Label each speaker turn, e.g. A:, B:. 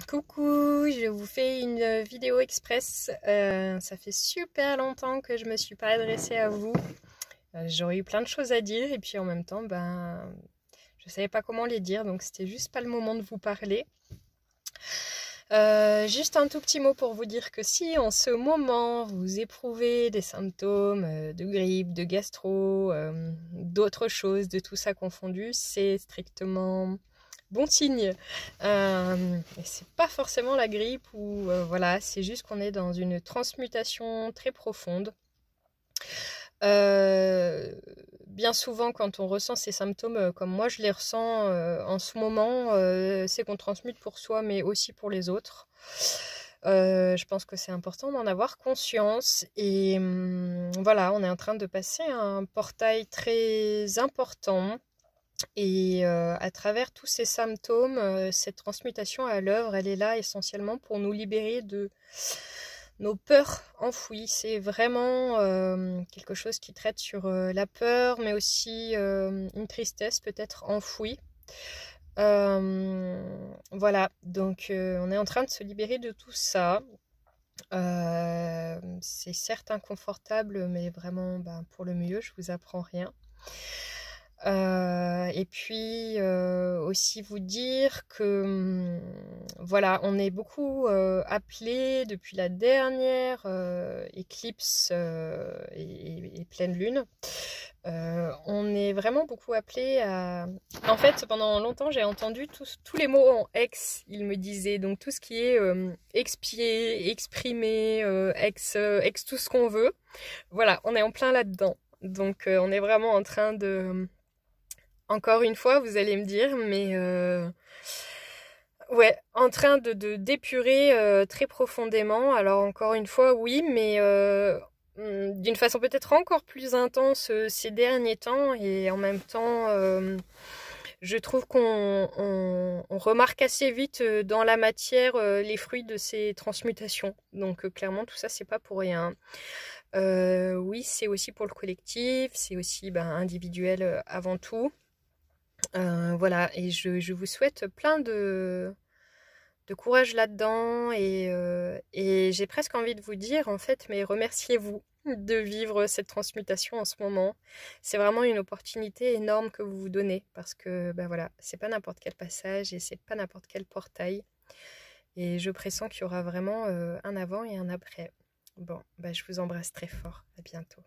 A: Coucou, je vous fais une vidéo express. Ça fait super longtemps que je me suis pas adressée à vous. J'aurais eu plein de choses à dire et puis en même temps, je savais pas comment les dire, donc c'était juste pas le moment de vous parler. Juste un tout petit mot pour vous dire que si en ce moment vous éprouvez des symptômes de grippe, de gastro, d'autres choses, de tout ça confondu, c'est strictement bon signe. Et c'est pas forcément la grippe ou voilà, c'est juste qu'on est dans une transmutation très profonde. Euh, Bien souvent, quand on ressent ces symptômes, comme moi je les ressens en ce moment, c'est qu'on transmute pour soi, mais aussi pour les autres. Je pense que c'est important d'en avoir conscience. Et voilà, on est en train de passer un portail très important. Et à travers tous ces symptômes, cette transmutation à l'œuvre, elle est là essentiellement pour nous libérer de nos peurs enfouies. C'est vraiment quelque chose qui traite sur la peur, mais aussi une tristesse peut-être enfouie. Voilà, donc on est en train de se libérer de tout ça. C'est certes inconfortable, mais vraiment pour le mieux, je vous apprends rien. Et puis aussi vous dire que voilà, on est beaucoup appelé depuis la dernière éclipse et pleine lune. On est vraiment beaucoup appelé à... En fait, pendant longtemps, j'ai entendu tous les mots en ex, il me disait. Donc tout ce qui est expier, exprimer, ex tout ce qu'on veut. Voilà, on est en plein là-dedans. Donc on est vraiment en train de... Encore une fois, vous allez me dire, mais ouais, en train de d'épurer très profondément. Alors encore une fois, oui, mais d'une façon peut-être encore plus intense ces derniers temps. Et en même temps, je trouve qu'on remarque assez vite dans la matière les fruits de ces transmutations. Donc clairement, tout ça, c'est pas pour rien. Oui, c'est aussi pour le collectif, c'est aussi individuel avant tout. Voilà, et je vous souhaite plein de courage là-dedans et j'ai presque envie de vous dire en fait, mais remerciez-vous de vivre cette transmutation en ce moment. C'est vraiment une opportunité énorme que vous vous donnez parce que voilà, c'est pas n'importe quel passage et c'est pas n'importe quel portail. Et je pressens qu'il y aura vraiment un avant et un après. Bon, je vous embrasse très fort. À bientôt.